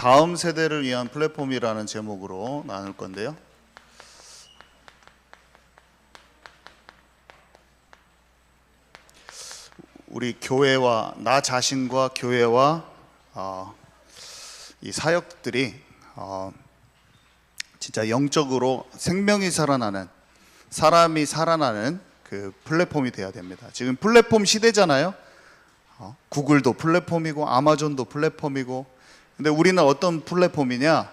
다음 세대를 위한 플랫폼이라는 제목으로 나눌 건데요. 우리 교회와 나 자신과 교회와 이 사역들이 진짜 영적으로 생명이 살아나는, 사람이 살아나는 그 플랫폼이 돼야 됩니다. 지금 플랫폼 시대잖아요. 구글도 플랫폼이고 아마존도 플랫폼이고. 근데 우리는 어떤 플랫폼이냐?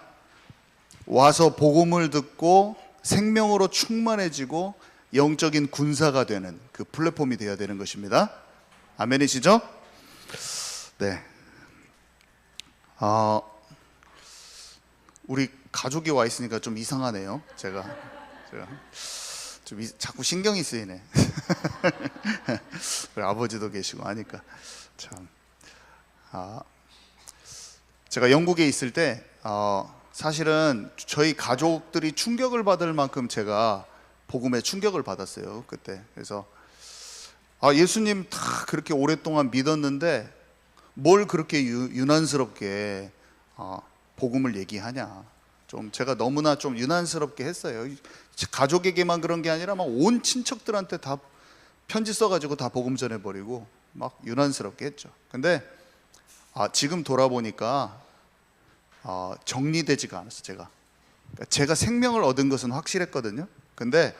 와서 복음을 듣고 생명으로 충만해지고 영적인 군사가 되는 그 플랫폼이 되어야 되는 것입니다. 아멘이시죠? 네. 우리 가족이 와 있으니까 좀 이상하네요. 제가 좀 자꾸 신경이 쓰이네. 아버지도 계시고 하니까 참. 제가 영국에 있을 때 사실은 저희 가족들이 충격을 받을 만큼 제가 복음에 충격을 받았어요, 그때. 그래서 예수님 다 그렇게 오랫동안 믿었는데 뭘 그렇게 유난스럽게 복음을 얘기하냐. 좀 제가 너무나 좀 유난스럽게 했어요. 가족에게만 그런 게 아니라 막 온 친척들한테 다 편지 써가지고 다 복음 전해버리고 막 유난스럽게 했죠. 근데 지금 돌아보니까 정리되지가 않았어요. 제가 생명을 얻은 것은 확실했거든요. 근데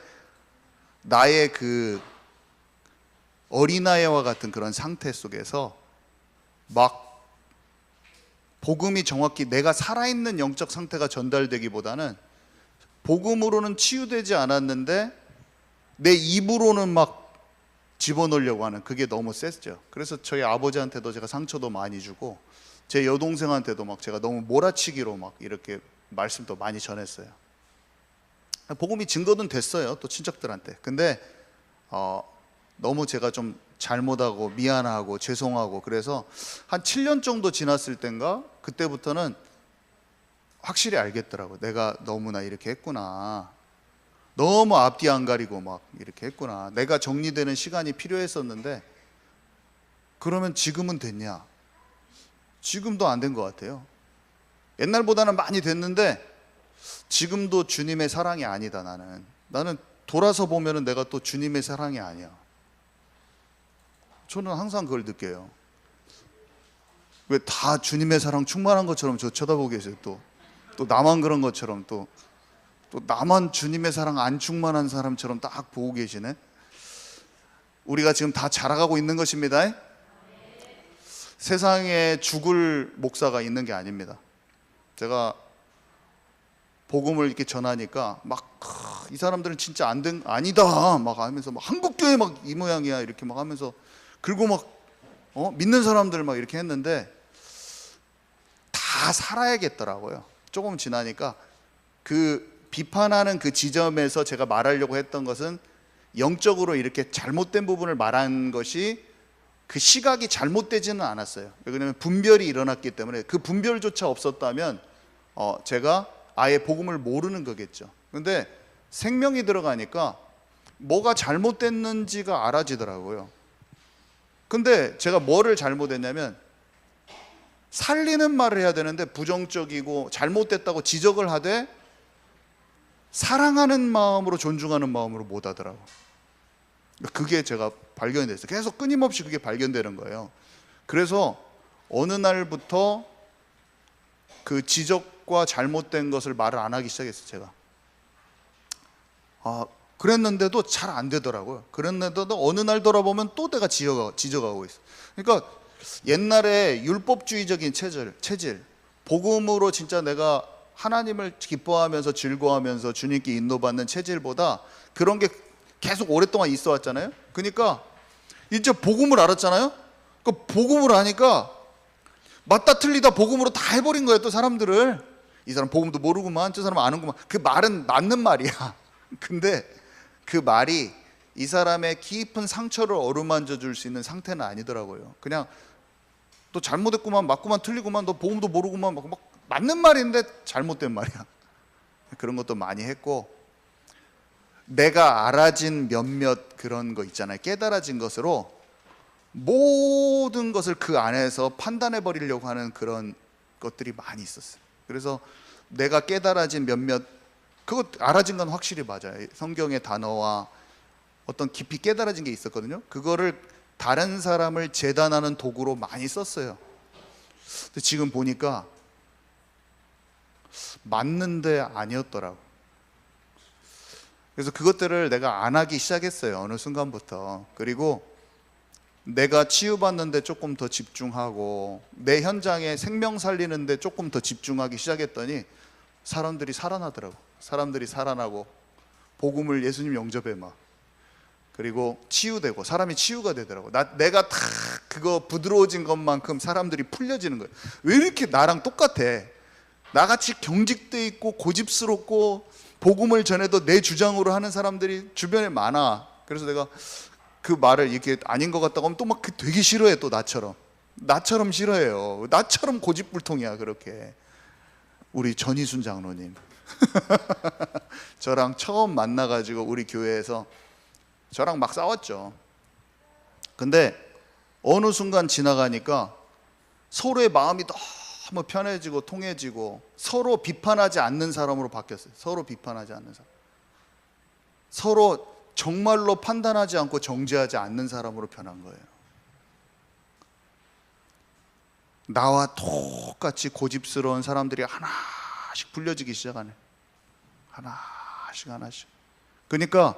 나의 그 어린아이와 같은 그런 상태 속에서 막 복음이 정확히 내가 살아있는 영적 상태가 전달되기보다는 복음으로는 치유되지 않았는데 내 입으로는 막 집어넣으려고 하는, 그게 너무 셌죠. 그래서 저희 아버지한테도 제가 상처도 많이 주고 제 여동생한테도 막 제가 너무 몰아치기로 막 이렇게 말씀도 많이 전했어요. 복음이 증거는 됐어요, 또 친척들한테. 근데 너무 제가 좀 잘못하고 미안하고 죄송하고 그래서 한 7년 정도 지났을 땐가 그때부터는 확실히 알겠더라고요. 내가 너무나 이렇게 했구나. 너무 앞뒤 안 가리고 막 이렇게 했구나. 내가 정리되는 시간이 필요했었는데 그러면 지금은 됐냐? 지금도 안 된 것 같아요. 옛날보다는 많이 됐는데 지금도 주님의 사랑이 아니다. 나는 돌아서 보면은 내가 또 주님의 사랑이 아니야. 저는 항상 그걸 느껴요. 왜 다 주님의 사랑 충만한 것처럼 저 쳐다보고 계세요. 또 나만 그런 것처럼 또 나만 주님의 사랑 안 충만한 사람처럼 딱 보고 계시네. 우리가 지금 다 자라가고 있는 것입니다. 세상에 죽을 목사가 있는 게 아닙니다. 제가 복음을 이렇게 전하니까 막 이 사람들은 진짜 아니다 막 하면서 막 한국교회 막 이 모양이야 이렇게 막 하면서, 그리고 막 믿는 사람들 막 이렇게 했는데 다 살아야겠더라고요. 조금 지나니까 그 비판하는 그 지점에서 제가 말하려고 했던 것은 영적으로 이렇게 잘못된 부분을 말한 것이 그 시각이 잘못되지는 않았어요. 왜냐하면 분별이 일어났기 때문에. 그 분별조차 없었다면 제가 아예 복음을 모르는 거겠죠. 근데 생명이 들어가니까 뭐가 잘못됐는지가 알아지더라고요. 근데 제가 뭐를 잘못했냐면 살리는 말을 해야 되는데 부정적이고 잘못됐다고 지적을 하되 사랑하는 마음으로, 존중하는 마음으로 못 하더라고요. 그게 제가 발견이 됐어요. 계속 끊임없이 그게 발견되는 거예요. 그래서 어느 날부터 그 지적과 잘못된 것을 말을 안 하기 시작했어요. 제가 그랬는데도 잘 안 되더라고요. 그랬는데도 어느 날 돌아보면 또 내가 지적하고 있어요. 그러니까 옛날에 율법주의적인 체질, 복음으로 진짜 내가 하나님을 기뻐하면서 즐거워하면서 주님께 인도받는 체질보다 그런 게 계속 오랫동안 있어 왔잖아요. 그러니까 이제 복음을 알았잖아요. 그 복음을 아니까 맞다 틀리다 복음으로 다 해버린 거예요. 또 사람들을, 이 사람 복음도 모르구만, 저 사람 아는구만. 그 말은 맞는 말이야. 근데 그 말이 이 사람의 깊은 상처를 어루만져 줄 수 있는 상태는 아니더라고요. 그냥 또 잘못했구만, 맞구만, 틀리구만, 너 복음도 모르구만, 막 맞는 말인데 잘못된 말이야. 그런 것도 많이 했고, 내가 알아진 몇몇 그런 거 있잖아요. 깨달아진 것으로 모든 것을 그 안에서 판단해 버리려고 하는 그런 것들이 많이 있었어요. 그래서 내가 깨달아진 몇몇, 그거 알아진 건 확실히 맞아요. 성경의 단어와 어떤 깊이 깨달아진 게 있었거든요. 그거를 다른 사람을 재단하는 도구로 많이 썼어요. 근데 지금 보니까 맞는데 아니었더라고. 그래서 그것들을 내가 안 하기 시작했어요. 어느 순간부터. 그리고 내가 치유받는데 조금 더 집중하고 내 현장에 생명 살리는데 조금 더 집중하기 시작했더니 사람들이 살아나더라고. 사람들이 살아나고 복음을 예수님 영접해 막, 그리고 치유되고 사람이 치유가 되더라고. 내가 다 그거 부드러워진 것만큼 사람들이 풀려지는 거예요. 왜 이렇게 나랑 똑같아? 나같이 경직돼 있고 고집스럽고 복음을 전해도 내 주장으로 하는 사람들이 주변에 많아. 그래서 내가 그 말을 이렇게 아닌 것 같다고 하면 또 막 되게 싫어해. 또 나처럼 싫어해요. 나처럼 고집불통이야. 그렇게 우리 전희순 장로님 저랑 처음 만나가지고 우리 교회에서 저랑 막 싸웠죠. 근데 어느 순간 지나가니까 서로의 마음이 너무 편해지고 통해지고 서로 비판하지 않는 사람으로 바뀌었어요. 서로 비판하지 않는 사람, 서로 정말로 판단하지 않고 정죄하지 않는 사람으로 변한 거예요. 나와 똑같이 고집스러운 사람들이 하나씩 불려지기 시작하네. 하나씩. 그러니까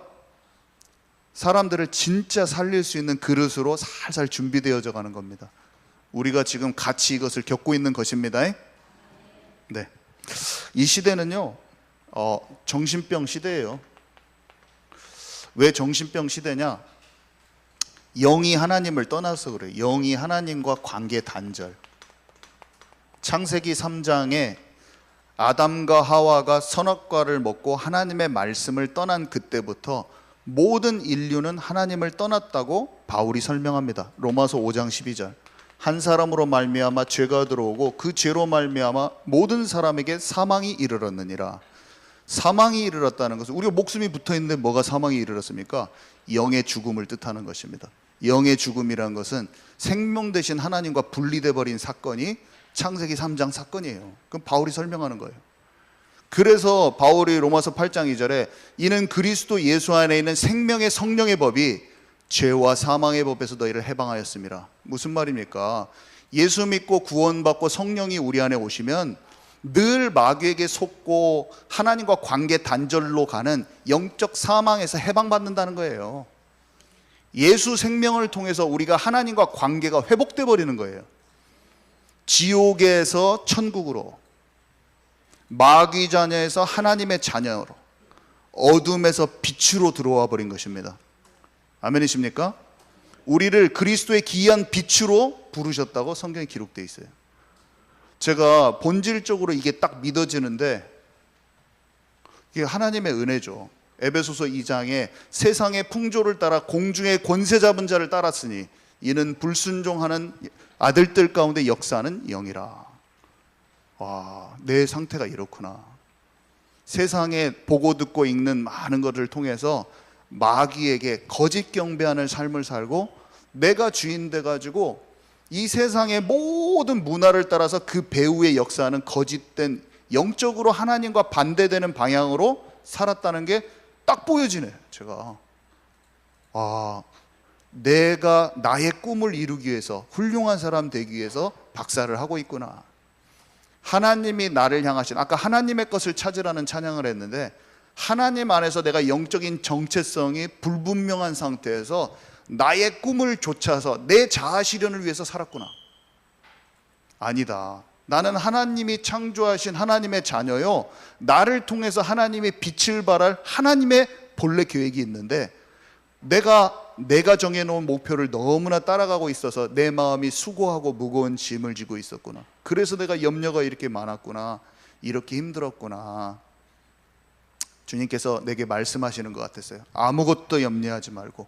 사람들을 진짜 살릴 수 있는 그릇으로 살살 준비되어져 가는 겁니다. 우리가 지금 같이 이것을 겪고 있는 것입니다. 네, 이 시대는요 정신병 시대예요. 왜 정신병 시대냐? 영이 하나님을 떠나서 그래요. 영이 하나님과 관계 단절. 창세기 3장에 아담과 하와가 선악과를 먹고 하나님의 말씀을 떠난 그때부터 모든 인류는 하나님을 떠났다고 바울이 설명합니다. 로마서 5장 12절. 한 사람으로 말미암아 죄가 들어오고 그 죄로 말미암아 모든 사람에게 사망이 이르렀느니라. 사망이 이르렀다는 것은 우리가 목숨이 붙어있는데 뭐가 사망이 이르렀습니까? 영의 죽음을 뜻하는 것입니다. 영의 죽음이라는 것은 생명 대신 하나님과 분리돼 버린 사건이 창세기 3장 사건이에요. 그럼 바울이 설명하는 거예요. 그래서 바울이 로마서 8장 2절에 이는 그리스도 예수 안에 있는 생명의 성령의 법이 죄와 사망의 법에서 너희를 해방하였습니다. 무슨 말입니까? 예수 믿고 구원받고 성령이 우리 안에 오시면 늘 마귀에게 속고 하나님과 관계 단절로 가는 영적 사망에서 해방받는다는 거예요. 예수 생명을 통해서 우리가 하나님과 관계가 회복돼 버리는 거예요. 지옥에서 천국으로, 마귀 자녀에서 하나님의 자녀로, 어둠에서 빛으로 들어와 버린 것입니다. 아멘이십니까? 우리를 그리스도의 기이한 빛으로 부르셨다고 성경에 기록되어 있어요. 제가 본질적으로 이게 딱 믿어지는데 이게 하나님의 은혜죠. 에베소서 2장에 세상의 풍조를 따라 공중의 권세 잡은 자를 따랐으니 이는 불순종하는 아들들 가운데 역사하는 영이라. 와, 내 상태가 이렇구나. 세상에 보고 듣고 읽는 많은 것을 통해서 마귀에게 거짓 경배하는 삶을 살고 내가 주인 돼가지고 이 세상의 모든 문화를 따라서 그 배후에 역사하는 거짓된 영적으로 하나님과 반대되는 방향으로 살았다는 게 딱 보여지네. 제가 내가 나의 꿈을 이루기 위해서 훌륭한 사람 되기 위해서 박사를 하고 있구나. 하나님이 나를 향하신, 아까 하나님의 것을 찾으라는 찬양을 했는데 하나님 안에서 내가 영적인 정체성이 불분명한 상태에서 나의 꿈을 좇아서 내 자아 실현을 위해서 살았구나. 아니다. 나는 하나님이 창조하신 하나님의 자녀요. 나를 통해서 하나님의 빛을 발할 하나님의 본래 계획이 있는데 내가 정해놓은 목표를 너무나 따라가고 있어서 내 마음이 수고하고 무거운 짐을 지고 있었구나. 그래서 내가 염려가 이렇게 많았구나. 이렇게 힘들었구나. 주님께서 내게 말씀하시는 것 같았어요. 아무것도 염려하지 말고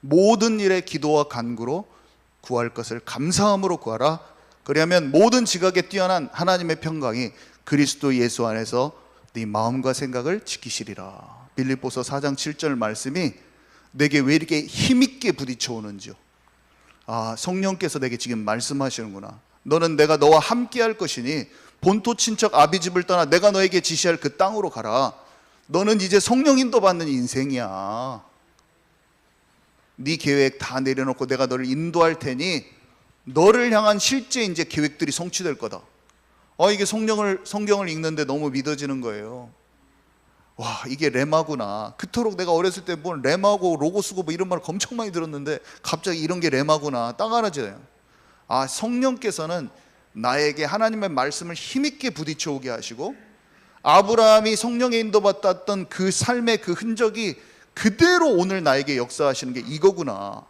모든 일에 기도와 간구로 구할 것을 감사함으로 구하라. 그리하면 모든 지각에 뛰어난 하나님의 평강이 그리스도 예수 안에서 네 마음과 생각을 지키시리라. 빌립보서 4장 7절 말씀이 내게 왜 이렇게 힘있게 부딪혀 오는지요. 성령께서 내게 지금 말씀하시는구나. 너는 내가 너와 함께 할 것이니 본토 친척 아비집을 떠나 내가 너에게 지시할 그 땅으로 가라. 너는 이제 성령 인도 받는 인생이야. 네 계획 다 내려놓고 내가 너를 인도할 테니 너를 향한 실제 이제 계획들이 성취될 거다. 이게 성경을 읽는데 너무 믿어지는 거예요. 와, 이게 레마구나. 그토록 내가 어렸을 때 뭘 레마고 로고스고 뭐 이런 말을 엄청 많이 들었는데 갑자기 이런 게 레마구나. 딱 알아져요. 아, 성령께서는 나에게 하나님의 말씀을 힘있게 부딪혀 오게 하시고, 아브라함이 성령에 인도받았던 그 삶의 그 흔적이 그대로 오늘 나에게 역사하시는 게 이거구나.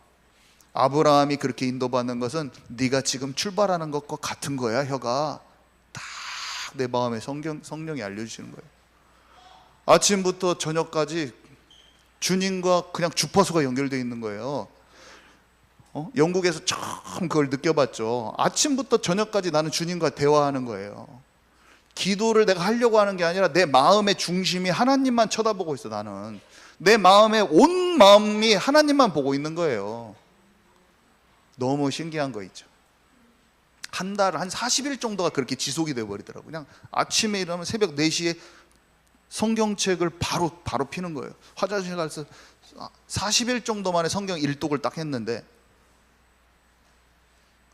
아브라함이 그렇게 인도받는 것은 네가 지금 출발하는 것과 같은 거야, 혀가. 딱 내 마음에 성령이 알려주시는 거예요. 아침부터 저녁까지 주님과 그냥 주파수가 연결되어 있는 거예요. 영국에서 처음 그걸 느껴봤죠. 아침부터 저녁까지 나는 주님과 대화하는 거예요. 기도를 내가 하려고 하는 게 아니라 내 마음의 중심이 하나님만 쳐다보고 있어. 나는 내 마음의 온 마음이 하나님만 보고 있는 거예요. 너무 신기한 거 있죠. 한 40일 정도가 그렇게 지속이 되어버리더라고요. 그냥 아침에 일어나면 새벽 4시에 성경책을 바로 피는 거예요. 화장실 가서 40일 정도 만에 성경 일독을 딱 했는데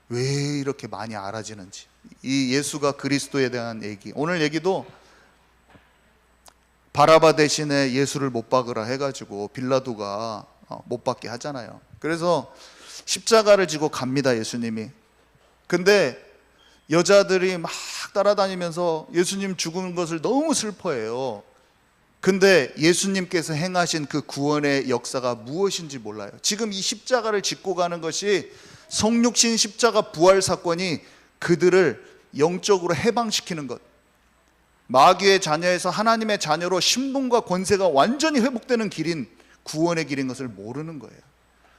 왜 이렇게 많이 알아지는지, 이 예수가 그리스도에 대한 얘기. 오늘 얘기도 바라바 대신에 예수를 못 박으라 해가지고 빌라도가 못 박게 하잖아요. 그래서 십자가를 지고 갑니다, 예수님이. 근데 여자들이 막 따라다니면서 예수님 죽은 것을 너무 슬퍼해요. 근데 예수님께서 행하신 그 구원의 역사가 무엇인지 몰라요. 지금 이 십자가를 짚고 가는 것이 성육신 십자가 부활 사건이 그들을 영적으로 해방시키는 것, 마귀의 자녀에서 하나님의 자녀로 신분과 권세가 완전히 회복되는 길인, 구원의 길인 것을 모르는 거예요.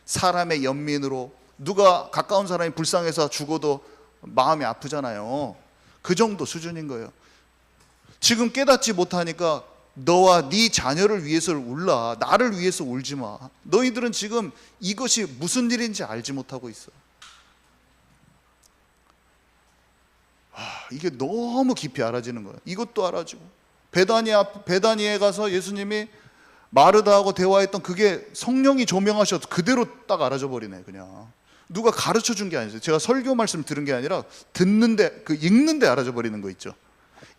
사람의 연민으로, 누가 가까운 사람이 불쌍해서 죽어도 마음이 아프잖아요. 그 정도 수준인 거예요. 지금 깨닫지 못하니까 너와 네 자녀를 위해서 울라, 나를 위해서 울지 마. 너희들은 지금 이것이 무슨 일인지 알지 못하고 있어. 이게 너무 깊이 알아지는 거예요. 이것도 알아지고, 베다니에 가서 예수님이 마르다하고 대화했던 그게 성령이 조명하셔서 그대로 딱 알아져 버리네. 그냥 누가 가르쳐 준 게 아니죠. 제가 설교 말씀 들은 게 아니라 듣는데, 읽는데 알아져 버리는 거 있죠.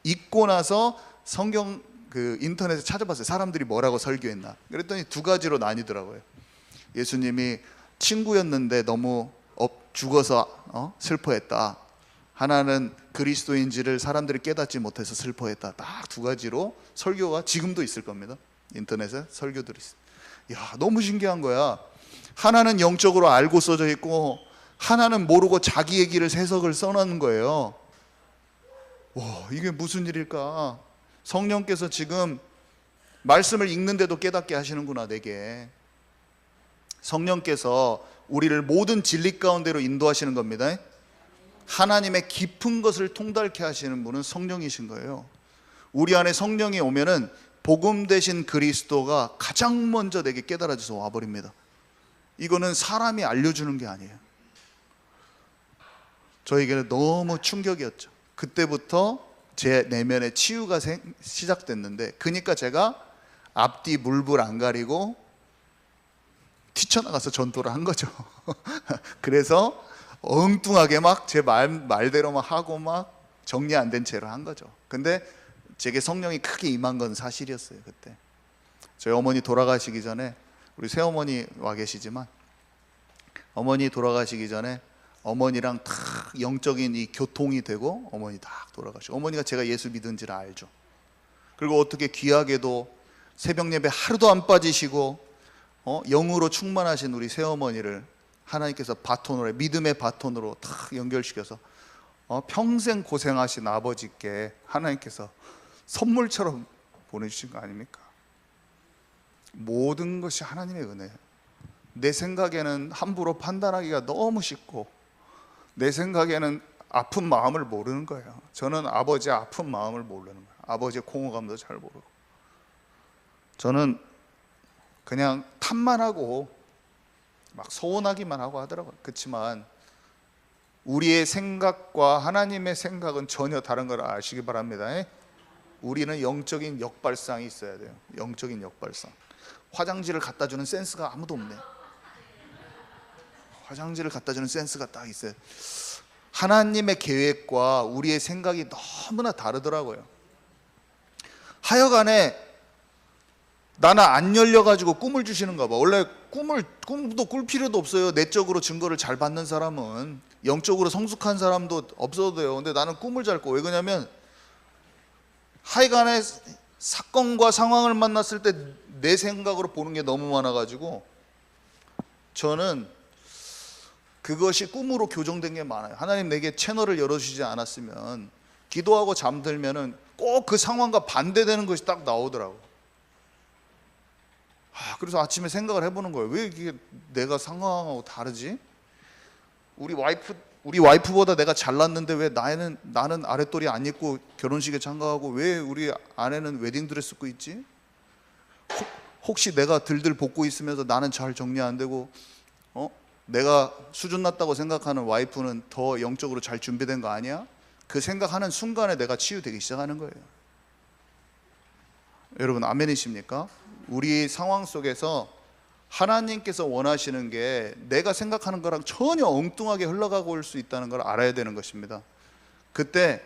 읽고 나서 성경 인터넷에 찾아봤어요. 사람들이 뭐라고 설교했나. 그랬더니 두 가지로 나뉘더라고요. 예수님이 친구였는데 너무 죽어서 슬퍼했다. 하나는 그리스도인지를 사람들이 깨닫지 못해서 슬퍼했다. 딱 두 가지로 설교가 지금도 있을 겁니다. 인터넷에 설교들이 있어요. 야, 너무 신기한 거야. 하나는 영적으로 알고 써져 있고 하나는 모르고 자기 얘기를 해석을 써놓는 거예요. 와, 이게 무슨 일일까? 성령께서 지금 말씀을 읽는데도 깨닫게 하시는구나, 내게. 성령께서 우리를 모든 진리 가운데로 인도하시는 겁니다. 하나님의 깊은 것을 통달케 하시는 분은 성령이신 거예요. 우리 안에 성령이 오면은 복음 되신 그리스도가 가장 먼저 내게 깨달아져서 와버립니다. 이거는 사람이 알려주는 게 아니에요. 저에게는 너무 충격이었죠. 그때부터 제 내면의 치유가 시작됐는데, 그러니까 제가 앞뒤 물불 안 가리고 뛰쳐나가서 전도를 한 거죠. 그래서 엉뚱하게 막 제 말대로 막 하고 막 정리 안 된 채로 한 거죠. 근데 제게 성령이 크게 임한 건 사실이었어요. 그때 저희 어머니 돌아가시기 전에, 우리 새어머니 와 계시지만 어머니 돌아가시기 전에 어머니랑 딱 영적인 이 교통이 되고 어머니 딱 돌아가시고, 어머니가 제가 예수 믿은지를 알죠. 그리고 어떻게 귀하게도 새벽 예배 하루도 안 빠지시고 영으로 충만하신 우리 새어머니를 하나님께서 바톤으로, 믿음의 바톤으로 딱 연결시켜서 평생 고생하신 아버지께 하나님께서 선물처럼 보내주신 거 아닙니까? 모든 것이 하나님의 은혜예요. 내 생각에는 함부로 판단하기가 너무 쉽고, 내 생각에는 아픈 마음을 모르는 거예요. 저는 아버지의 아픈 마음을 모르는 거예요. 아버지의 공허감도 잘 모르고. 저는 그냥 탓만 하고 막 서운하기만 하고 하더라고요. 그렇지만 우리의 생각과 하나님의 생각은 전혀 다른 걸 아시기 바랍니다. 우리는 영적인 역발상이 있어야 돼요. 영적인 역발상. 화장지를 갖다 주는 센스가 아무도 없네. 화장지를 갖다 주는 센스가 딱 있어요. 하나님의 계획과 우리의 생각이 너무나 다르더라고요. 하여간에 나는 안 열려가지고 꿈을 주시는가 봐. 원래 꿈도 꿀 필요도 없어요. 내적으로 증거를 잘 받는 사람은. 영적으로 성숙한 사람도 없어도 돼요. 근데 나는 꿈을 잘 꿔. 왜 그러냐면 하여간에 사건과 상황을 만났을 때 내 생각으로 보는 게 너무 많아가지고 저는 그것이 꿈으로 교정된 게 많아요. 하나님 내게 채널을 열어주시지 않았으면 기도하고 잠들면은 꼭 그 상황과 반대되는 것이 딱 나오더라고. 그래서 아침에 생각을 해보는 거예요. 왜 이게 내가 상황하고 다르지? 우리 와이프보다 내가 잘났는데 왜 나는 아랫돌이 안 입고 결혼식에 참가하고 왜 우리 아내는 웨딩드레스 입고 있지? 혹시 내가 들들 볶고 있으면서 나는 잘 정리 안 되고 내가 수준 낮다고 생각하는 와이프는 더 영적으로 잘 준비된 거 아니야? 그 생각하는 순간에 내가 치유되기 시작하는 거예요. 여러분 아멘이십니까? 우리 상황 속에서 하나님께서 원하시는 게 내가 생각하는 거랑 전혀 엉뚱하게 흘러가고 올 수 있다는 걸 알아야 되는 것입니다. 그때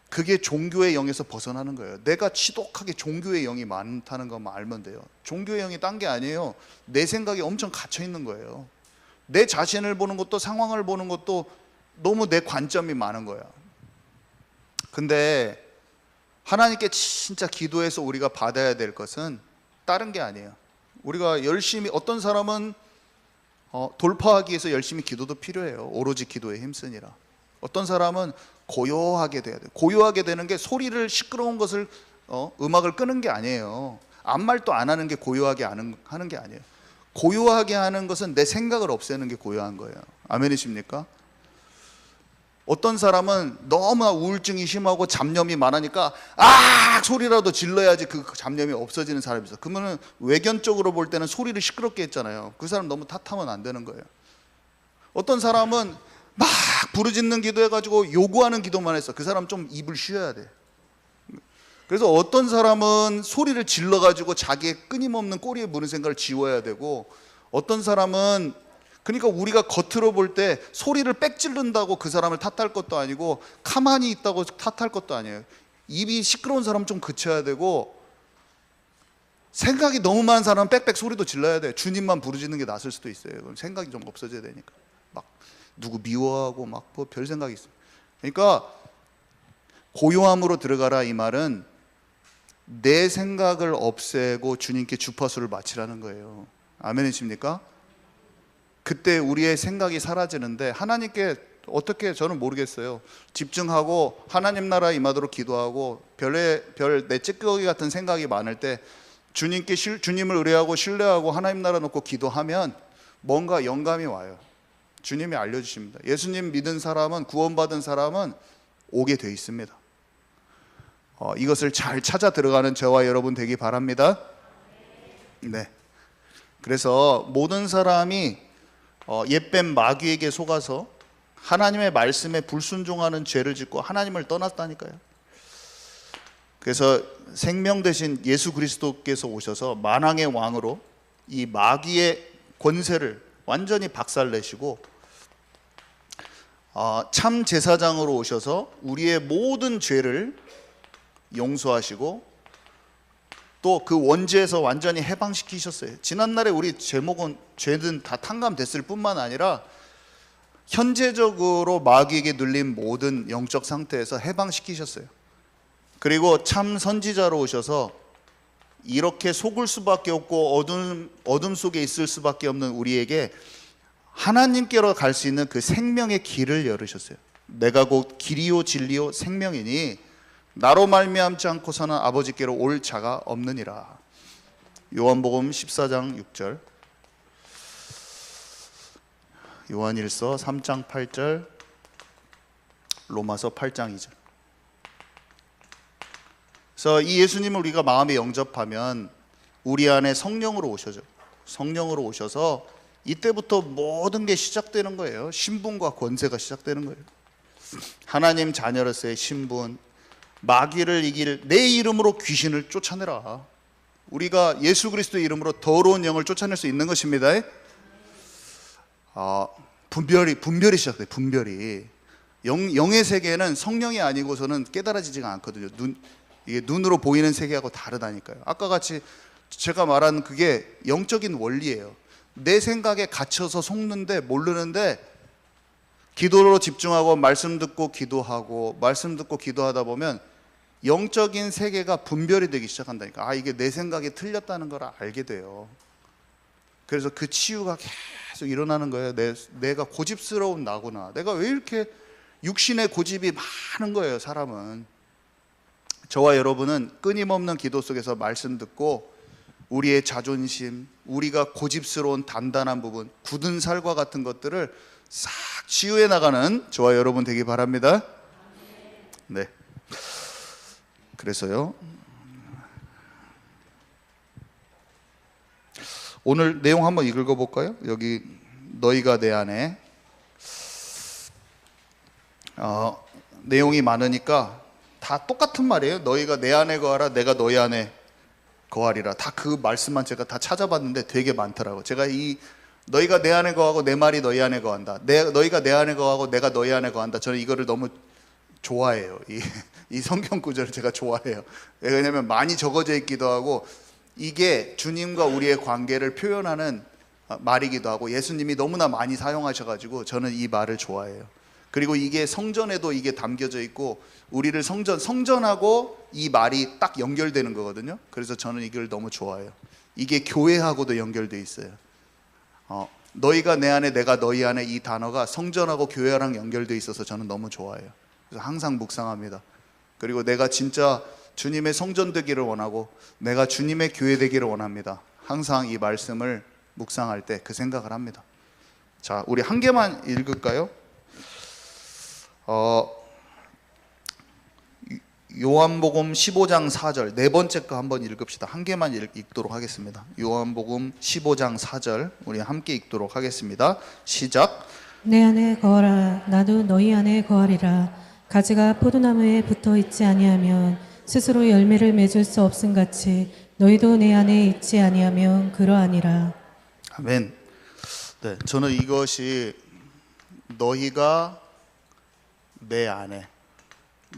그게 종교의 영에서 벗어나는 거예요. 내가 지독하게 종교의 영이 많다는 것만 알면 돼요. 종교의 영이 딴 게 아니에요. 내 생각이 엄청 갇혀 있는 거예요. 내 자신을 보는 것도 상황을 보는 것도 너무 내 관점이 많은 거야. 근데 하나님께 진짜 기도해서 우리가 받아야 될 것은 다른 게 아니에요. 우리가 열심히, 어떤 사람은 돌파하기 위해서 열심히 기도도 필요해요. 오로지 기도에 힘쓰니라. 어떤 사람은 고요하게 돼야 돼요. 고요하게 되는 게 소리를, 시끄러운 것을 음악을 끄는 게 아니에요. 아무 말도 안 하는 게 고요하게 하는 게 아니에요. 고요하게 하는 것은 내 생각을 없애는 게 고요한 거예요. 아멘이십니까? 어떤 사람은 너무나 우울증이 심하고 잡념이 많으니까 소리라도 질러야지 그 잡념이 없어지는 사람이 있어요. 그러면 외견적으로 볼 때는 소리를 시끄럽게 했잖아요. 그 사람 너무 탓하면 안 되는 거예요. 어떤 사람은 막 부르짖는 기도해가지고 요구하는 기도만 했어. 그 사람 좀 입을 쉬어야 돼. 그래서 어떤 사람은 소리를 질러가지고 자기의 끊임없는 꼬리에 무는 생각을 지워야 되고, 어떤 사람은, 그러니까 우리가 겉으로 볼 때 소리를 빽 지른다고 그 사람을 탓할 것도 아니고 가만히 있다고 탓할 것도 아니에요. 입이 시끄러운 사람은 좀 그쳐야 되고, 생각이 너무 많은 사람은 빽빽 소리도 질러야 돼. 주님만 부르짖는 게 낫을 수도 있어요. 그럼 생각이 좀 없어져야 되니까. 막 누구 미워하고 막 뭐 별 생각이 있어요. 그러니까 고요함으로 들어가라, 이 말은 내 생각을 없애고 주님께 주파수를 맞추라는 거예요. 아멘이십니까? 그때 우리의 생각이 사라지는데, 하나님께 어떻게, 저는 모르겠어요. 집중하고 하나님 나라 임하도록 기도하고 별 내 찌꺼기 같은 생각이 많을 때 주님을 의뢰하고 신뢰하고 하나님 나라 놓고 기도하면 뭔가 영감이 와요. 주님이 알려주십니다. 예수님 믿은 사람은, 구원받은 사람은 오게 돼 있습니다. 이것을 잘 찾아 들어가는 저와 여러분 되기 바랍니다. 네. 그래서 모든 사람이 옛뱀 마귀에게 속아서 하나님의 말씀에 불순종하는 죄를 짓고 하나님을 떠났다니까요. 그래서 생명 대신 예수 그리스도께서 오셔서 만왕의 왕으로 이 마귀의 권세를 완전히 박살내시고 참 제사장으로 오셔서 우리의 모든 죄를 용서하시고 또 그 원죄에서 완전히 해방시키셨어요. 지난날에 우리 죄는 다 탕감됐을 뿐만 아니라 현재적으로 마귀에게 눌린 모든 영적 상태에서 해방시키셨어요. 그리고 참 선지자로 오셔서 이렇게 속을 수밖에 없고 어둠 속에 있을 수밖에 없는 우리에게 하나님께로 갈 수 있는 그 생명의 길을 열으셨어요. 내가 곧 길이요 진리요 생명이니 나로 말미암지 않고서는 아버지께로 올 자가 없느니라. 요한복음 14장 6절, 요한일서 3장 8절, 로마서 8장 2절. 그래서 이 예수님을 우리가 마음에 영접하면 우리 안에 성령으로 오셔서 이때부터 모든 게 시작되는 거예요. 신분과 권세가 시작되는 거예요. 하나님 자녀로서의 신분, 마귀를 이길 내 이름으로 귀신을 쫓아내라. 우리가 예수 그리스도의 이름으로 더러운 영을 쫓아낼 수 있는 것입니다. 분별이 시작돼요. 분별이. 영의 세계는 성령이 아니고서는 깨달아지지가 않거든요. 이게 눈으로 보이는 세계하고 다르다니까요. 아까 같이 제가 말한 그게 영적인 원리예요. 내 생각에 갇혀서 속는데 모르는데 기도로 집중하고 말씀 듣고 기도하고 말씀 듣고 기도하다 보면 영적인 세계가 분별이 되기 시작한다니까. 이게 내 생각이 틀렸다는 걸 알게 돼요. 그래서 그 치유가 계속 일어나는 거예요. 내가 고집스러운 나구나. 내가 왜 이렇게 육신의 고집이 많은 거예요, 사람은. 저와 여러분은 끊임없는 기도 속에서 말씀 듣고 우리의 자존심, 우리가 고집스러운 단단한 부분, 굳은 살과 같은 것들을 싹 치유해 나가는 저와 여러분 되기 바랍니다. 네. 그래서요, 오늘 내용 한번 읽어볼까요? 여기 너희가 내 안에 내용이 많으니까 다 똑같은 말이에요. 너희가 내 안에 거하라, 내가 너희 안에 거하리라. 다 그 말씀만 제가 다 찾아봤는데 되게 많더라고요. 제가 너희가 내 안에 거하고 내 말이 너희 안에 거한다. 너희가 내 안에 거하고 내가 너희 안에 거한다. 저는 이거를 너무 좋아해요. 이 성경 구절을 제가 좋아해요. 왜냐하면 많이 적어져 있기도 하고 이게 주님과 우리의 관계를 표현하는 말이기도 하고 예수님이 너무나 많이 사용하셔가지고 저는 이 말을 좋아해요. 그리고 이게 성전에도 이게 담겨져 있고 우리를 성전하고 이 말이 딱 연결되는 거거든요. 그래서 저는 이걸 너무 좋아해요. 이게 교회하고도 연결돼 있어요. 너희가 내 안에 내가 너희 안에 이 단어가 성전하고 교회랑 연결돼 있어서 저는 너무 좋아해요. 그래서 항상 묵상합니다. 그리고 내가 진짜 주님의 성전 되기를 원하고 내가 주님의 교회 되기를 원합니다. 항상 이 말씀을 묵상할 때 그 생각을 합니다. 자, 우리 한 개만 읽을까요? 요한복음 15장 4절 네 번째 거 한번 읽읍시다. 한 개만 읽도록 하겠습니다. 요한복음 15장 4절 우리 함께 읽도록 하겠습니다. 시작. 내 안에 거하라, 나도 너희 안에 거하리라. 가지가 포도나무에 붙어 있지 아니하면 스스로 열매를 맺을 수 없음 같이 너희도 내 안에 있지 아니하면 그러하니라. 아멘. 네, 저는 이것이 너희가 내 안에,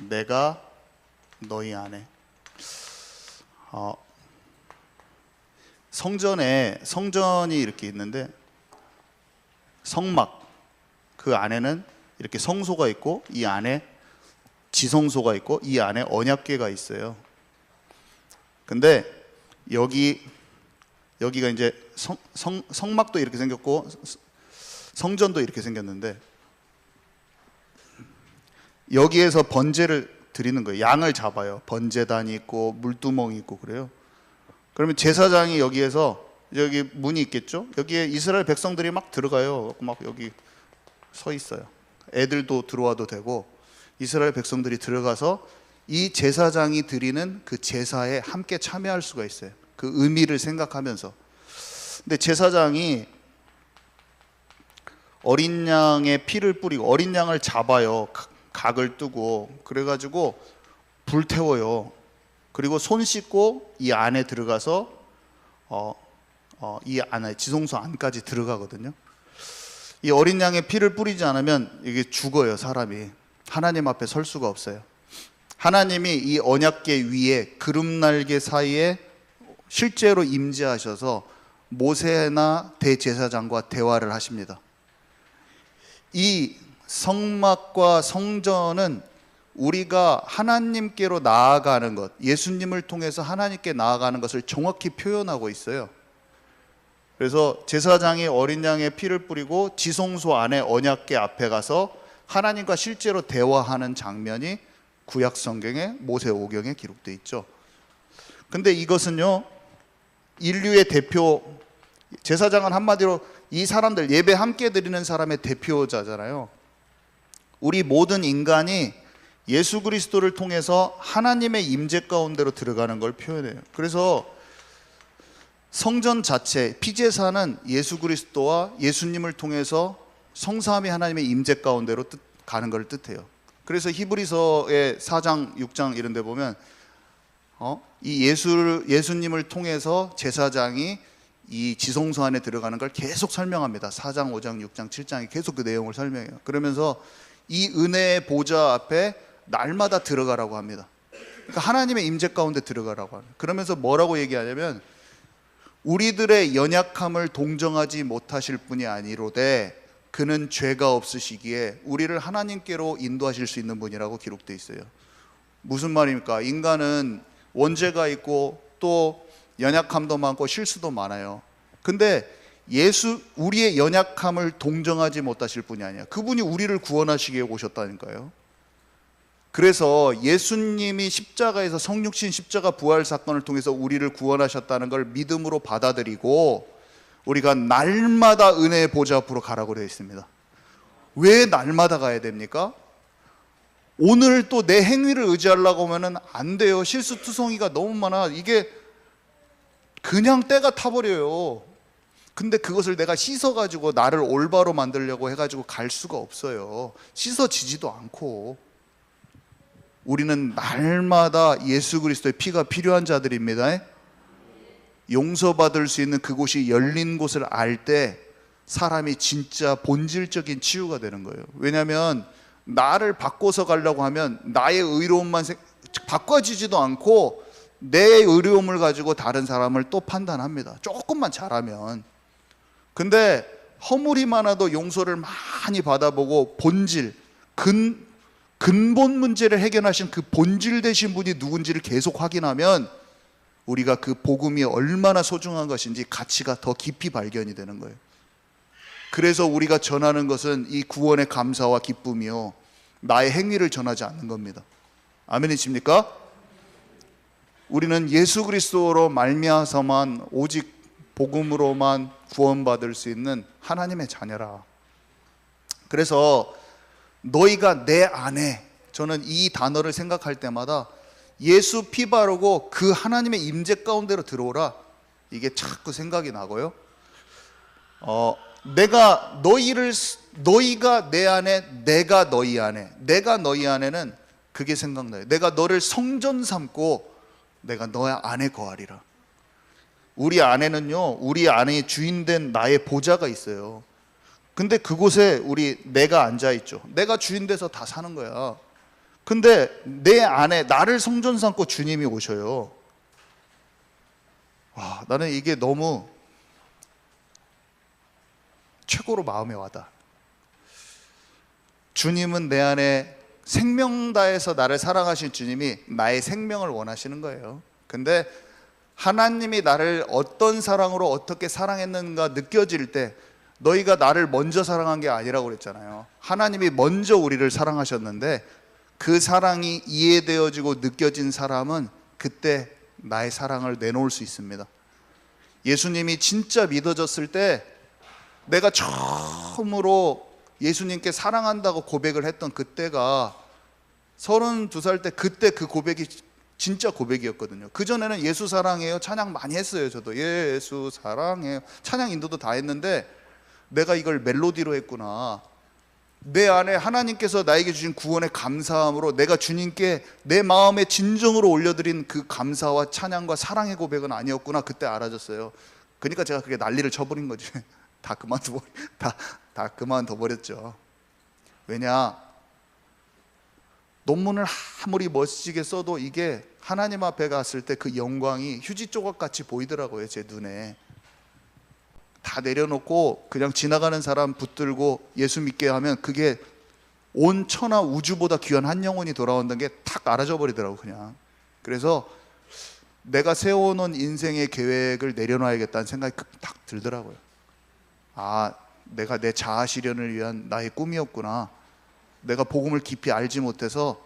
내가 너희 안에. 성전이 이렇게 있는데 성막 그 안에는 이렇게 성소가 있고 이 안에 지성소가 있고 이 안에 언약궤가 있어요. 근데 여기가 이제 성막도 이렇게 생겼고 성전도 이렇게 생겼는데 여기에서 번제를 드리는 거예요. 양을 잡아요. 번제단이 있고 물두멍이 있고 그래요. 그러면 제사장이 여기에서 여기 문이 있겠죠? 여기에 이스라엘 백성들이 막 들어가요. 막 여기 서 있어요. 애들도 들어와도 되고 이스라엘 백성들이 들어가서 이 제사장이 드리는 그 제사에 함께 참여할 수가 있어요. 그 의미를 생각하면서. 근데 제사장이 어린 양의 피를 뿌리고 어린 양을 잡아요. 각을 뜨고 그래가지고 불태워요. 그리고 손 씻고 이 안에 들어가서 이 안에 지성소 안까지 들어가거든요. 이 어린 양의 피를 뿌리지 않으면 이게 죽어요. 사람이 하나님 앞에 설 수가 없어요. 하나님이 이 언약궤 위에 구름날개 사이에 실제로 임재하셔서 모세나 대제사장과 대화를 하십니다. 이 성막과 성전은 우리가 하나님께로 나아가는 것, 예수님을 통해서 하나님께 나아가는 것을 정확히 표현하고 있어요. 그래서 제사장이 어린 양의 피를 뿌리고 지성소 안에 언약궤 앞에 가서 하나님과 실제로 대화하는 장면이 구약 성경의 모세오경에 기록되어 있죠. 근데 이것은요, 인류의 대표, 제사장은 한마디로 이 사람들, 예배 함께 드리는 사람의 대표자잖아요. 우리 모든 인간이 예수 그리스도를 통해서 하나님의 임재 가운데로 들어가는 걸 표현해요. 그래서 성전 자체, 피제사는 예수 그리스도와 예수님을 통해서 성삼위 하나님의 임재 가운데로 가는 걸 뜻해요. 그래서 히브리서의 4장, 6장 이런 데 보면 이 예수님을 통해서 제사장이 이 지성소 안에 들어가는 걸 계속 설명합니다. 4장, 5장, 6장, 7장이 계속 그 내용을 설명해요. 그러면서 이 은혜의 보좌 앞에 날마다 들어가라고 합니다. 그러니까 하나님의 임재 가운데 들어가라고 합니다. 그러면서 뭐라고 얘기하냐면 우리들의 연약함을 동정하지 못하실 분이 아니로되 그는 죄가 없으시기에 우리를 하나님께로 인도하실 수 있는 분이라고 기록되어 있어요. 무슨 말입니까? 인간은 원죄가 있고 또 연약함도 많고 실수도 많아요. 근데 우리의 연약함을 동정하지 못하실 분이 아니야. 그분이 우리를 구원하시기 위해 오셨다니까요. 그래서 예수님이 십자가에서 성육신 십자가 부활 사건을 통해서 우리를 구원하셨다는 걸 믿음으로 받아들이고 우리가 날마다 은혜의 보좌 앞으로 가라고 되어 있습니다. 왜 날마다 가야 됩니까? 오늘 또 내 행위를 의지하려고 하면 안 돼요. 실수투성이가 너무 많아. 이게 그냥 때가 타버려요. 근데 그것을 내가 씻어가지고 나를 올바로 만들려고 해가지고 갈 수가 없어요. 씻어지지도 않고. 우리는 날마다 예수 그리스도의 피가 필요한 자들입니다. 용서받을 수 있는 그곳이 열린 곳을 알 때 사람이 진짜 본질적인 치유가 되는 거예요. 왜냐하면 나를 바꿔서 가려고 하면 나의 의로움만 바꿔지지도 않고 내 의로움을 가지고 다른 사람을 또 판단합니다. 조금만 잘하면. 근데 허물이 많아도 용서를 많이 받아보고 본질, 근본 문제를 해결하신 그 본질 되신 분이 누군지를 계속 확인하면 우리가 그 복음이 얼마나 소중한 것인지 가치가 더 깊이 발견이 되는 거예요. 그래서 우리가 전하는 것은 이 구원의 감사와 기쁨이요, 나의 행위를 전하지 않는 겁니다. 아멘이십니까? 우리는 예수 그리스도로 말미암아서만 오직 복음으로만 구원받을 수 있는 하나님의 자녀라. 그래서 너희가 내 안에, 저는 이 단어를 생각할 때마다 예수 피 바르고 그 하나님의 임재 가운데로 들어오라, 이게 자꾸 생각이 나고요. 너희가 내 안에, 내가 너희 안에, 내가 너희 안에는 그게 생각나요. 내가 너를 성전 삼고 내가 너의 안에 거하리라. 우리 안에는요, 우리 안에 주인된 나의 보좌가 있어요. 근데 그곳에 내가 앉아있죠. 내가 주인 돼서 다 사는 거야. 근데 내 안에 나를 성전 삼고 주님이 오셔요. 와, 나는 이게 너무 최고로 마음에 와닿아. 주님은 내 안에 생명 다해서 나를 사랑하신 주님이 나의 생명을 원하시는 거예요. 근데 하나님이 나를 어떤 사랑으로 어떻게 사랑했는가 느껴질 때, 너희가 나를 먼저 사랑한 게 아니라고 그랬잖아요. 하나님이 먼저 우리를 사랑하셨는데 그 사랑이 이해되어지고 느껴진 사람은 그때 나의 사랑을 내놓을 수 있습니다. 예수님이 진짜 믿어졌을 때, 내가 처음으로 예수님께 사랑한다고 고백을 했던 그때가 32살 때, 그때 그 고백이 진짜 고백이었거든요. 그전에는 예수 사랑해요 찬양 많이 했어요. 저도 예수 사랑해요 찬양 인도도 다 했는데, 내가 이걸 멜로디로 했구나. 내 안에 하나님께서 나에게 주신 구원의 감사함으로 내가 주님께 내 마음에 진정으로 올려드린 그 감사와 찬양과 사랑의 고백은 아니었구나, 그때 알아졌어요. 그러니까 제가 그게 난리를 쳐버린 거지. 다 그만둬 버렸죠. 왜냐, 논문을 아무리 멋지게 써도 이게 하나님 앞에 갔을 때 그 영광이 휴지 조각같이 보이더라고요, 제 눈에. 다 내려놓고 그냥 지나가는 사람 붙들고 예수 믿게 하면 그게 온 천하 우주보다 귀한 한 영혼이 돌아온다는 게 탁 알아져 버리더라고, 그냥. 그래서 내가 세워놓은 인생의 계획을 내려놔야겠다는 생각이 딱 들더라고요. 아, 내가 내 자아 실현을 위한 나의 꿈이었구나. 내가 복음을 깊이 알지 못해서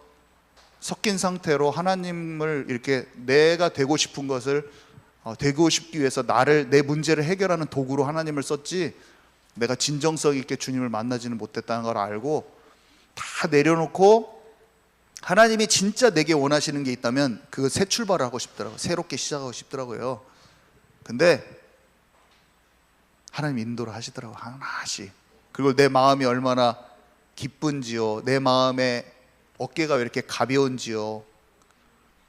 섞인 상태로 하나님을 이렇게 내가 되고 싶은 것을 되고 싶기 위해서 내 문제를 해결하는 도구로 하나님을 썼지, 내가 진정성 있게 주님을 만나지는 못했다는 걸 알고 다 내려놓고 하나님이 진짜 내게 원하시는 게 있다면 그 새 출발을 하고 싶더라고요. 새롭게 시작하고 싶더라고요. 근데 하나님 인도를 하시더라고요. 하나씩. 그리고 내 마음이 얼마나 기쁜지요, 내 마음에 어깨가 왜 이렇게 가벼운지요,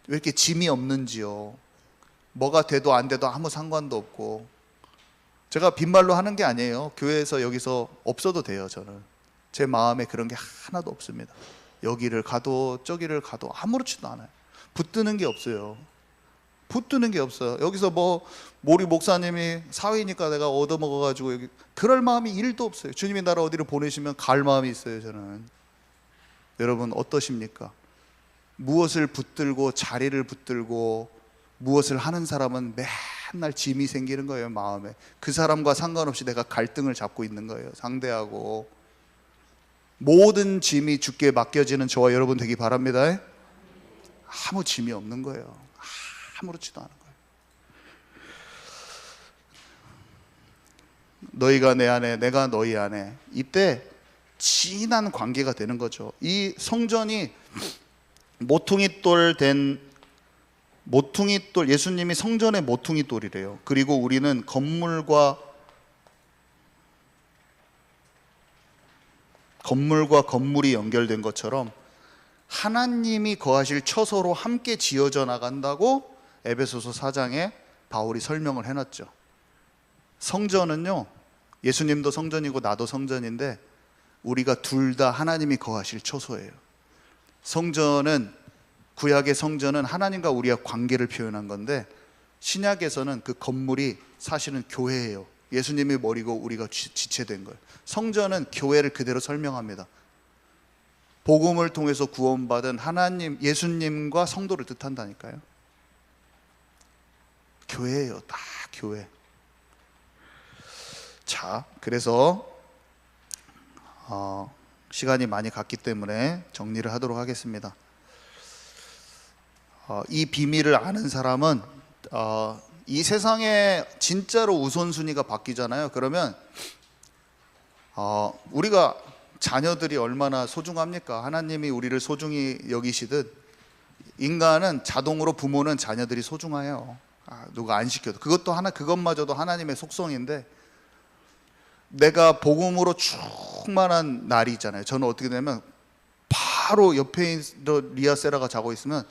왜 이렇게 짐이 없는지요, 뭐가 돼도 안 돼도 아무 상관도 없고. 제가 빈말로 하는 게 아니에요. 교회에서 여기서 없어도 돼요. 저는 제 마음에 그런 게 하나도 없습니다. 여기를 가도 저기를 가도 아무렇지도 않아요. 붙드는 게 없어요. 붙드는 게 없어요. 여기서 뭐 모리 목사님이 사위니까 내가 얻어먹어가지고 여기 그럴 마음이 1도 없어요. 주님이 나를 어디로 보내시면 갈 마음이 있어요. 저는. 여러분 어떠십니까? 무엇을 붙들고 자리를 붙들고 무엇을 하는 사람은 맨날 짐이 생기는 거예요. 마음에. 그 사람과 상관없이 내가 갈등을 잡고 있는 거예요. 상대하고. 모든 짐이 주께 맡겨지는 저와 여러분 되기 바랍니다. 아무 짐이 없는 거예요. 아무렇지도 않은 거예요. 너희가 내 안에, 내가 너희 안에. 이때 진한 관계가 되는 거죠. 이 성전이 모퉁이돌, 예수님이 성전의 모퉁이돌이래요. 그리고 우리는 건물과 건물이 연결된 것처럼 하나님이 거하실 처소로 함께 지어져 나간다고 에베소서 4장에 바울이 설명을 해놨죠. 성전은요, 예수님도 성전이고 나도 성전인데 우리가 둘 다 하나님이 거하실 처소예요. 성전은, 구약의 성전은 하나님과 우리의 관계를 표현한 건데 신약에서는 그 건물이 사실은 교회예요. 예수님이 머리고 우리가 지체된 거예요. 성전은 교회를 그대로 설명합니다. 복음을 통해서 구원받은 하나님, 예수님과 성도를 뜻한다니까요. 교회예요. 다 교회. 자, 그래서 시간이 많이 갔기 때문에 정리를 하도록 하겠습니다. 이 비밀을 아는 사람은 이 세상에 진짜로 우선순위가 바뀌잖아요. 그러면 우리가 자녀들이 얼마나 소중합니까? 하나님이 우리를 소중히 여기시듯 인간은 자동으로, 부모는 자녀들이 소중해요. 누가 안 시켜도. 그것마저도 하나님의 속성인데, 내가 복음으로 충만한 날이 있잖아요. 저는 어떻게 되냐면 바로 옆에 있는 리아세라가 자고 있으면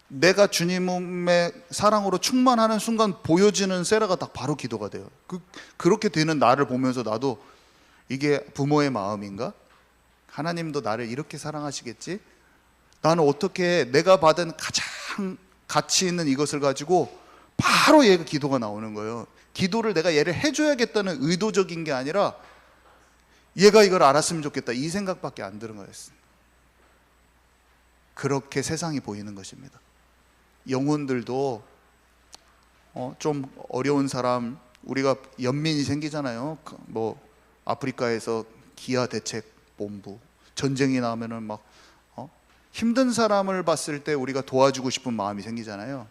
내가 주님의 사랑으로 충만하는 순간 보여지는 세라가 딱 바로 기도가 돼요. 그렇게 되는 나를 보면서 나도 이게 부모의 마음인가? 하나님도 나를 이렇게 사랑하시겠지? 나는 어떻게 내가 받은 가장 가치 있는 이것을 가지고 바로 얘가 기도가 나오는 거예요. 기도를 내가 얘를 해줘야겠다는 의도적인 게 아니라 얘가 이걸 알았으면 좋겠다, 이 생각밖에 안 드는 거였어요. 그렇게 세상이 보이는 것입니다. 영혼들도 좀 어려운 사람, 우리가 연민이 생기잖아요. 뭐 아프리카에서 기아 대책 본부, 전쟁이 나면은 막 힘든 사람을 봤을 때 우리가 도와주고 싶은 마음이 생기잖아요.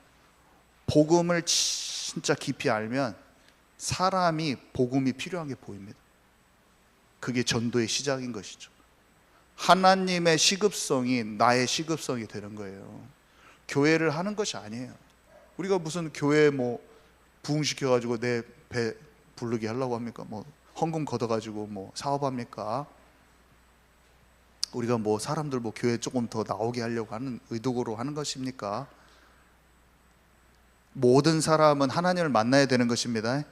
복음을 진짜 깊이 알면 사람이 복음이 필요한 게 보입니다. 그게 전도의 시작인 것이죠. 하나님의 시급성이 나의 시급성이 되는 거예요. 교회를 하는 것이 아니에요. 우리가 무슨 교회 뭐 부흥시켜가지고 내 배 부르게 하려고 합니까? 뭐 헌금 걷어가지고 뭐 사업합니까? 우리가 뭐 사람들 뭐 교회 조금 더 나오게 하려고 하는 의도로 하는 것입니까? 모든 사람은 하나님을 만나야 되는 것입니다.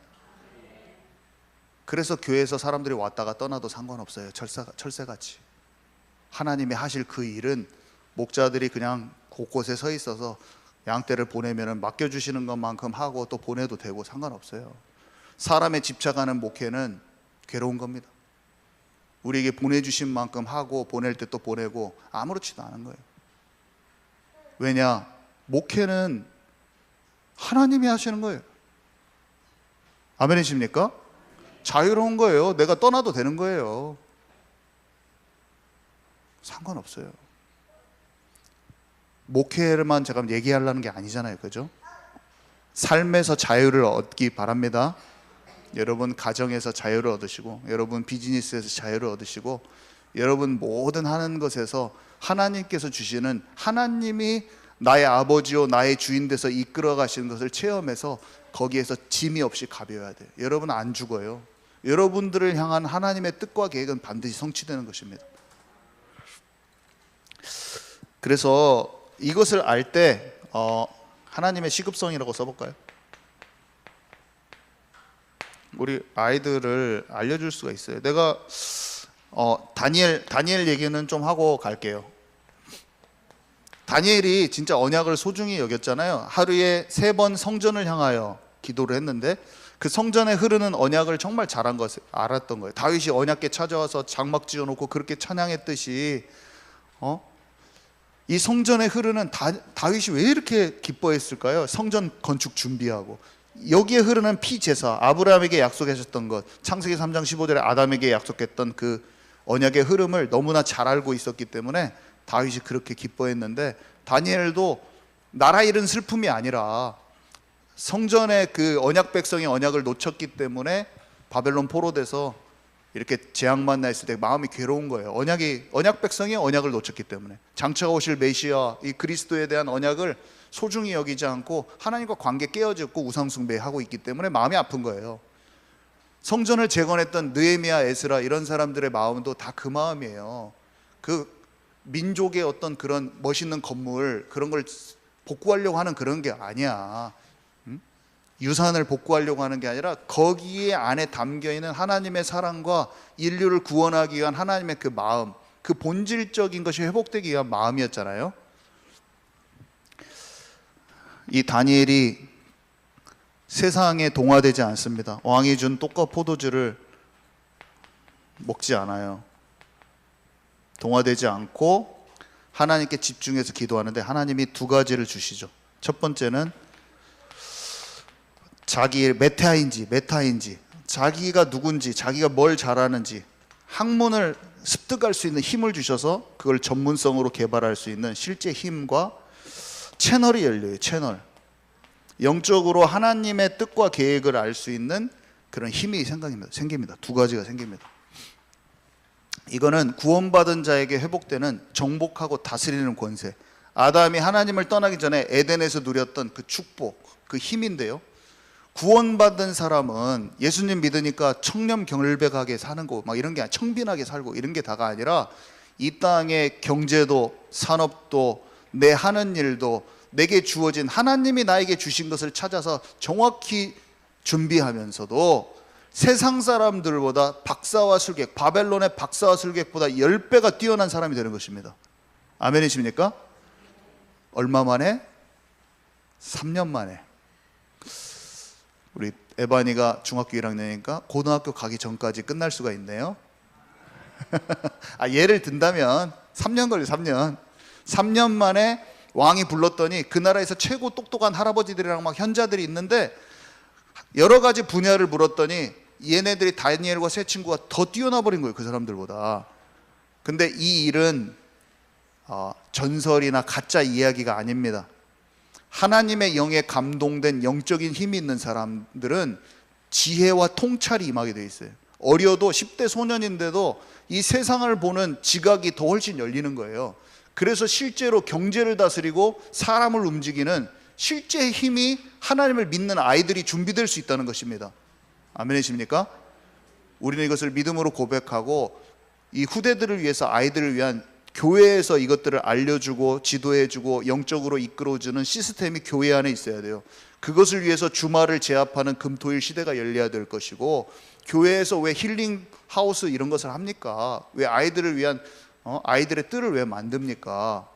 그래서 교회에서 사람들이 왔다가 떠나도 상관없어요. 철새같이. 하나님이 하실 그 일은 목자들이 그냥 곳곳에 서 있어서 양떼를 보내면 맡겨주시는 것만큼 하고 또 보내도 되고 상관없어요. 사람에 집착하는 목회는 괴로운 겁니다. 우리에게 보내주신 만큼 하고 보낼 때 또 보내고 아무렇지도 않은 거예요. 왜냐? 목회는 하나님이 하시는 거예요. 아멘이십니까? 자유로운 거예요. 내가 떠나도 되는 거예요. 상관없어요. 목회를만 제가 얘기하려는 게 아니잖아요. 그죠? 삶에서 자유를 얻기 바랍니다. 여러분 가정에서 자유를 얻으시고, 여러분 비즈니스에서 자유를 얻으시고, 여러분 모든 하는 것에서 하나님께서 주시는, 하나님이 나의 아버지요 나의 주인 돼서 이끌어 가시는 것을 체험해서 거기에서 짐이 없이 가벼워야 돼요. 여러분 안 죽어요. 여러분들을 향한 하나님의 뜻과 계획은 반드시 성취되는 것입니다. 그래서 이것을 알 때 하나님의 시급성이라고 써볼까요? 우리 아이들을 알려줄 수가 있어요. 내가 다니엘 얘기는 좀 하고 갈게요. 다니엘이 진짜 언약을 소중히 여겼잖아요. 하루에 3번 성전을 향하여 기도를 했는데 그 성전에 흐르는 언약을 정말 잘한 것을 알았던 거예요. 다윗이 언약궤 찾아와서 장막 지어놓고 그렇게 찬양했듯이 이 성전에 흐르는 다윗이 왜 이렇게 기뻐했을까요? 성전 건축 준비하고 여기에 흐르는 피제사, 아브라함에게 약속하셨던 것, 창세기 3장 15절에 아담에게 약속했던 그 언약의 흐름을 너무나 잘 알고 있었기 때문에 다윗이 그렇게 기뻐했는데, 다니엘도 나라 잃은 슬픔이 아니라 성전의 그 언약 백성이 언약을 놓쳤기 때문에 바벨론 포로돼서 이렇게 재앙 만나 있을 때 마음이 괴로운 거예요. 언약 백성이 언약을 놓쳤기 때문에 장차가 오실 메시아, 이 그리스도에 대한 언약을 소중히 여기지 않고 하나님과 관계 깨어졌고 우상 숭배하고 있기 때문에 마음이 아픈 거예요. 성전을 재건했던 느헤미야, 에스라 이런 사람들의 마음도 다 그 마음이에요. 그 민족의 어떤 그런 멋있는 건물, 그런 걸 복구하려고 하는 그런 게 아니야. 유산을 복구하려고 하는 게 아니라 거기에 안에 담겨있는 하나님의 사랑과 인류를 구원하기 위한 하나님의 그 마음, 그 본질적인 것이 회복되기 위한 마음이었잖아요. 이 다니엘이 세상에 동화되지 않습니다. 왕이 준 떡과 포도주를 먹지 않아요. 동화되지 않고 하나님께 집중해서 기도하는데 하나님이 2가지를 주시죠. 첫 번째는 자기의 메타인지 자기가 누군지, 자기가 뭘 잘하는지 학문을 습득할 수 있는 힘을 주셔서 그걸 전문성으로 개발할 수 있는 실제 힘과 채널이 열려요. 채널. 영적으로 하나님의 뜻과 계획을 알 수 있는 그런 힘이 생깁니다. 2가지가 생깁니다. 이거는 구원받은 자에게 회복되는 정복하고 다스리는 권세, 아담이 하나님을 떠나기 전에 에덴에서 누렸던 그 축복, 그 힘인데요, 구원받은 사람은 예수님 믿으니까 청렴결백하게 사는 거 막 이런 게 청빈하게 살고 이런 게 다가 아니라 이 땅의 경제도 산업도 내 하는 일도 내게 주어진 하나님이 나에게 주신 것을 찾아서 정확히 준비하면서도 세상 사람들보다 박사와 술객, 바벨론의 박사와 술객보다 10배가 뛰어난 사람이 되는 것입니다. 아멘이십니까? 얼마 만에? 3년 만에. 우리 에바니가 중학교 1학년이니까 고등학교 가기 전까지 끝날 수가 있네요. 예를 든다면 3년 걸려. 3년 만에 왕이 불렀더니 그 나라에서 최고 똑똑한 할아버지들이랑 막 현자들이 있는데 여러 가지 분야를 물었더니 얘네들이 다니엘과 세 친구가 더 뛰어나 버린 거예요, 그 사람들보다. 근데 이 일은 전설이나 가짜 이야기가 아닙니다. 하나님의 영에 감동된 영적인 힘이 있는 사람들은 지혜와 통찰이 임하게 돼 있어요. 어려도 10대 소년인데도 이 세상을 보는 지각이 더 훨씬 열리는 거예요. 그래서 실제로 경제를 다스리고 사람을 움직이는 실제 힘이 하나님을 믿는 아이들이 준비될 수 있다는 것입니다. 아멘이십니까? 우리는 이것을 믿음으로 고백하고 이 후대들을 위해서, 아이들을 위한 교회에서 이것들을 알려주고 지도해주고 영적으로 이끌어주는 시스템이 교회 안에 있어야 돼요. 그것을 위해서 주말을 제압하는 금토일 시대가 열려야 될 것이고, 교회에서 왜 힐링 하우스 이런 것을 합니까? 왜 아이들을 위한 아이들의 뜰을 왜 만듭니까?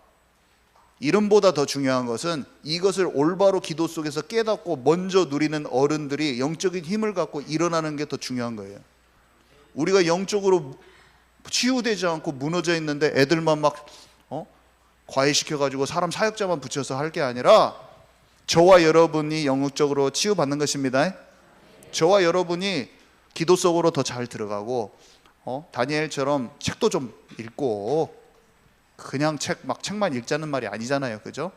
이름보다 더 중요한 것은 이것을 올바로 기도 속에서 깨닫고 먼저 누리는 어른들이 영적인 힘을 갖고 일어나는 게 더 중요한 거예요. 우리가 영적으로 치유되지 않고 무너져 있는데 애들만 막 과외시켜가지고 사람 사역자만 붙여서 할 게 아니라 저와 여러분이 영적으로 치유받는 것입니다. 저와 여러분이 기도 속으로 더 잘 들어가고 다니엘처럼 책도 좀 읽고, 그냥 책만 읽자는 말이 아니잖아요, 그죠?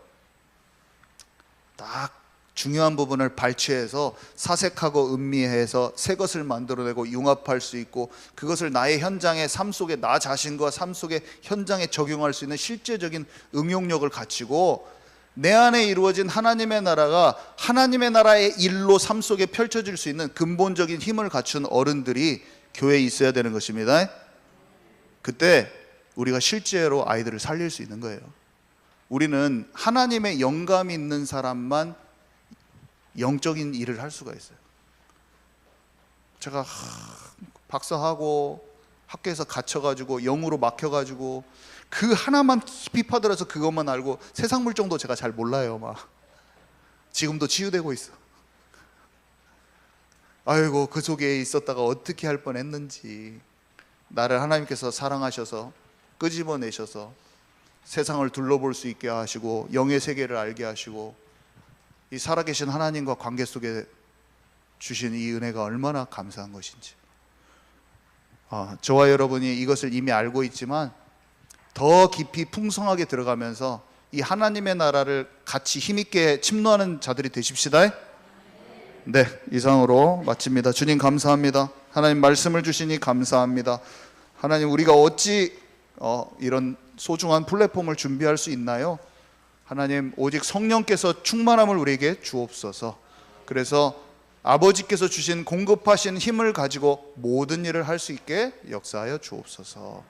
딱 중요한 부분을 발췌해서 사색하고 음미해서 새 것을 만들어내고 융합할 수 있고, 그것을 나의 현장의 삶 속에, 나 자신과 삶 속의 현장에 적용할 수 있는 실제적인 응용력을 갖추고, 내 안에 이루어진 하나님의 나라가 하나님의 나라의 일로 삶 속에 펼쳐질 수 있는 근본적인 힘을 갖춘 어른들이 교회에 있어야 되는 것입니다. 그때 우리가 실제로 아이들을 살릴 수 있는 거예요. 우리는 하나님의 영감이 있는 사람만 영적인 일을 할 수가 있어요. 제가 박사하고 학교에서 갇혀가지고 영으로 막혀가지고 그 하나만 깊이 파들어서 그것만 알고 세상 물정도 제가 잘 몰라요. 막 지금도 치유되고 있어. 아이고 그 속에 있었다가 어떻게 할 뻔했는지. 나를 하나님께서 사랑하셔서 끄집어내셔서 세상을 둘러볼 수 있게 하시고 영의 세계를 알게 하시고 이 살아계신 하나님과 관계 속에 주신 이 은혜가 얼마나 감사한 것인지. 저와 여러분이 이것을 이미 알고 있지만 더 깊이 풍성하게 들어가면서 이 하나님의 나라를 같이 힘있게 침노하는 자들이 되십시다. 네, 이상으로 마칩니다. 주님 감사합니다. 하나님 말씀을 주시니 감사합니다. 하나님 우리가 어찌 이런 소중한 플랫폼을 준비할 수 있나요? 하나님 오직 성령께서 충만함을 우리에게 주옵소서. 그래서 아버지께서 주신 공급하신 힘을 가지고 모든 일을 할 수 있게 역사하여 주옵소서.